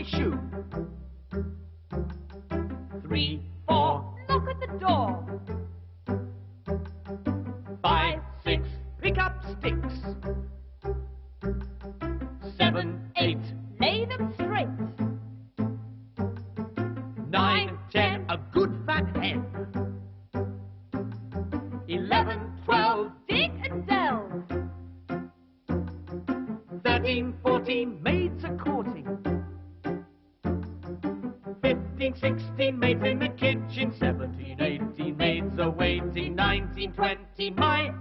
shoe. 3, 4, knock at the door. 5, 6, pick up sticks. 7, 8, lay them straight. 9, 10, a good fat hen. 11, 12, dig and delve. 13, 14, maids are courting. 15, 16, maids in the kitchen. 17, 18, maids are waiting. 19, 20, my